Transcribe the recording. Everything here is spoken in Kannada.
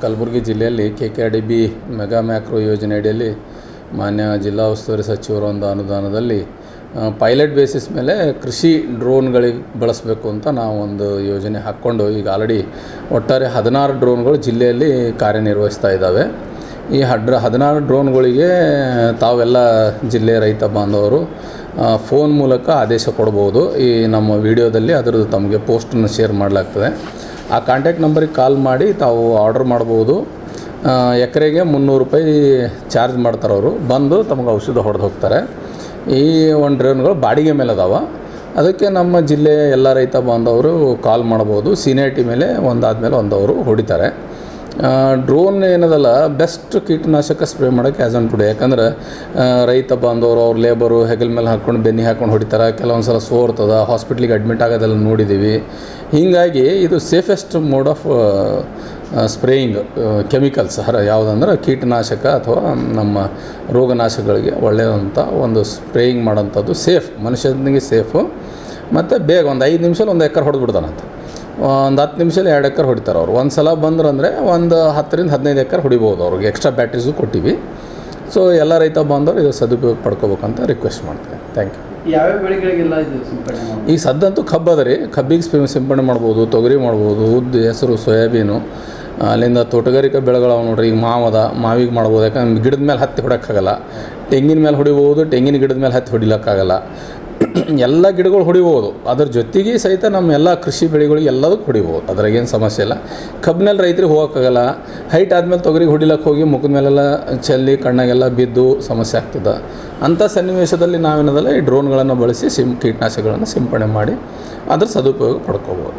ಕಲಬುರಗಿ ಜಿಲ್ಲೆಯಲ್ಲಿ KKRDB ಮೆಗಾ ಮ್ಯಾಕ್ರೋ ಯೋಜನೆ ಅಡಿಯಲ್ಲಿ ಮಾನ್ಯ ಜಿಲ್ಲಾ ಉಸ್ತುವಾರಿ ಸಚಿವರ ಒಂದು ಅನುದಾನದಲ್ಲಿ ಪೈಲಟ್ ಬೇಸಿಸ್ ಮೇಲೆ ಕೃಷಿ ಡ್ರೋನ್ಗಳಿಗೆ ಬಳಸಬೇಕು ಅಂತ ನಾವು ಒಂದು ಯೋಜನೆ ಹಾಕ್ಕೊಂಡು ಈಗ ಆಲ್ರೆಡಿ ಒಟ್ಟಾರೆ 16 ಡ್ರೋನ್ಗಳು ಜಿಲ್ಲೆಯಲ್ಲಿ ಕಾರ್ಯನಿರ್ವಹಿಸ್ತಾ ಇದ್ದಾವೆ. ಈ 16 ಡ್ರೋನ್ಗಳಿಗೆ ತಾವೆಲ್ಲ ಜಿಲ್ಲೆಯ ರೈತ ಬಾಂಧವರು ಫೋನ್ ಮೂಲಕ ಆದೇಶ ಕೊಡ್ಬೋದು. ಈ ನಮ್ಮ ವಿಡಿಯೋದಲ್ಲಿ ಅದರದ್ದು ತಮಗೆ ಪೋಸ್ಟನ್ನು ಶೇರ್ ಮಾಡಲಾಗ್ತದೆ. ಆ ಕಾಂಟ್ಯಾಕ್ಟ್ ನಂಬರಿಗೆ ಕಾಲ್ ಮಾಡಿ ತಾವು ಆರ್ಡರ್ ಮಾಡ್ಬೋದು. ಎಕರೆಗೆ 300 ರೂಪಾಯಿ ಚಾರ್ಜ್ ಮಾಡ್ತಾರೆ ಅವರು. ಬಂದು ತಮಗೆ ಔಷಧ ಹೊಡೆದು ಹೋಗ್ತಾರೆ. ಈ ಒಂದು ಡ್ರೋನ್ಗಳು ಬಾಡಿಗೆ ಮೇಲೆ ಅದಾವೆ. ಅದಕ್ಕೆ ನಮ್ಮ ಜಿಲ್ಲೆಯ ಎಲ್ಲ ರೈತ ಬಾಂಧವರು ಕಾಲ್ ಮಾಡ್ಬೋದು. ಸೀನಿಯಾರಿಟಿ ಮೇಲೆ ಒಂದಾದಮೇಲೆ ಒಂದವರು ಹೊಡಿತಾರೆ. ಡ್ರೋನ್ ಏನದಲ್ಲ ಬೆಸ್ಟ್ ಕೀಟನಾಶಕ ಸ್ಪ್ರೇ ಮಾಡೋಕ್ಕೆ ಆ್ಯಸ್ ಆನ್ ಟುಡೇ. ಯಾಕಂದ್ರೆ ರೈತ ಬಾಂಧವರು ಅವ್ರ ಲೇಬರು ಹೆಗಲ ಮೇಲೆ ಹಾಕ್ಕೊಂಡು ಬೆನ್ನಿಗೆ ಹಾಕ್ಕೊಂಡು ಹೊಡಿತಾರೆ. ಕೆಲವೊಂದು ಸಲ ಸೋರ್ತದ, ಹಾಸ್ಪಿಟ್ಲಿಗೆ ಅಡ್ಮಿಟ್ ಆಗೋದೆಲ್ಲ ನೋಡಿದ್ದೀವಿ. ಹೀಗಾಗಿ ಇದು safest mode of spraying chemicals ಯಾವುದಂದ್ರೆ ಕೀಟನಾಶಕ ಅಥವಾ ನಮ್ಮ ರೋಗನಾಶಕಗಳಿಗೆ ಒಳ್ಳೆಯದಂಥ ಒಂದು ಸ್ಪ್ರೇಯಿಂಗ್ ಮಾಡೋಂಥದ್ದು ಸೇಫ್, ಮನುಷ್ಯನಿಗೆ ಸೇಫು. ಮತ್ತು ಬೇಗ ಒಂದು 5 ನಿಮಿಷದಲ್ಲಿ 1 ಎಕರೆ ಹೊಡೆದ್ಬಿಡ್ತಾನಂತ. ಒಂದು 10 ನಿಮಿಷದಲ್ಲಿ 2 ಎಕರೆ ಹೊಡಿತಾರೆ ಅವರು. ಒಂದು ಸಲ ಬಂದ್ರಂದರೆ ಒಂದು 10ರಿಂದ 15 ಎಕರೆ ಹೊಡಿಬೋದು. ಅವ್ರಿಗೆ ಎಕ್ಸ್ಟ್ರಾ ಬ್ಯಾಟ್ರೀಸು ಕೊಟ್ಟಿವಿ. ಸೊ ಎಲ್ಲ ರೈತ ಬಾಂಧವರು ಇದು ಸದುಪಯೋಗ ಪಡ್ಕೋಬೇಕಂತ ರಿಕ್ವೆಸ್ಟ್ ಮಾಡ್ತೇವೆ. Thank you. ಯಾವ್ಯಾವ ಬೆಳೆಗಳಿಗೆಲ್ಲ ಇದು ಸಿಂಪಡಣೆ ಮಾಡ್ಬೋದು? ಈ ಸದ್ದಂತೂ ಕಬ್ಬು ಅದ ರೀ. ಕಬ್ಬಿಗೆ ಸಿಂಪಡಣೆ ಮಾಡ್ಬೋದು, ತೊಗರಿ ಮಾಡ್ಬೋದು, ಉದ್ದು, ಹೆಸರು, ಸೋಯಾಬೀನು. ಅಲ್ಲಿಂದ ತೋಟಗಾರಿಕಾ ಬೆಳೆಗಳು ನೋಡ್ರಿ. ಈಗ ಮಾವಿಗೆ ಮಾಡ್ಬೋದು. ಯಾಕಂದ್ರೆ ಗಿಡದ ಮೇಲೆ ಹತ್ತಿ ಹೊಡೋಕ್ಕಾಗಲ್ಲ. ತೆಂಗಿನ ಮೇಲೆ ಹೊಡಿಬೋದು, ತೆಂಗಿನ ಗಿಡದ ಮೇಲೆ ಹತ್ತಿ ಹೊಡಿಲಿಕ್ಕಾಗಲ್ಲ. ಎಲ್ಲ ಗಿಡಗಳು ಹೊಡಿಬೋದು. ಅದ್ರ ಜೊತೆಗೆ ಸಹಿತ ನಮ್ಮ ಎಲ್ಲ ಕೃಷಿ ಬೆಳೆಗಳಿಗೆ ಎಲ್ಲದಕ್ಕೂ ಹೊಡಿಬೋದು. ಅದ್ರಾಗೇನು ಸಮಸ್ಯೆ ಇಲ್ಲ. ಕಬ್ಬಿನಲ್ಲಿ ರೈತರಿಗೆ ಹೋಗೋಕ್ಕಾಗಲ್ಲ. ಹೈಟ್ ಆದಮೇಲೆ ತೊಗರಿಗೆ ಹೊಡಿಲಕ್ಕೆ ಹೋಗಿ ಮುಖದ ಮೇಲೆಲ್ಲ ಚೆಲ್ಲಿ ಕಣ್ಣಾಗೆಲ್ಲ ಬಿದ್ದು ಸಮಸ್ಯೆ ಆಗ್ತದೆ. ಅಂಥ ಸನ್ನಿವೇಶದಲ್ಲಿ ನಾವೇನದಲ್ಲ ಈ ಡ್ರೋನ್ಗಳನ್ನು ಬಳಸಿ ಕೀಟನಾಶಕಗಳನ್ನು ಸಿಂಪಡಣೆ ಮಾಡಿ ಅದ್ರ ಸದುಪಯೋಗ ಪಡ್ಕೋಬೋದು.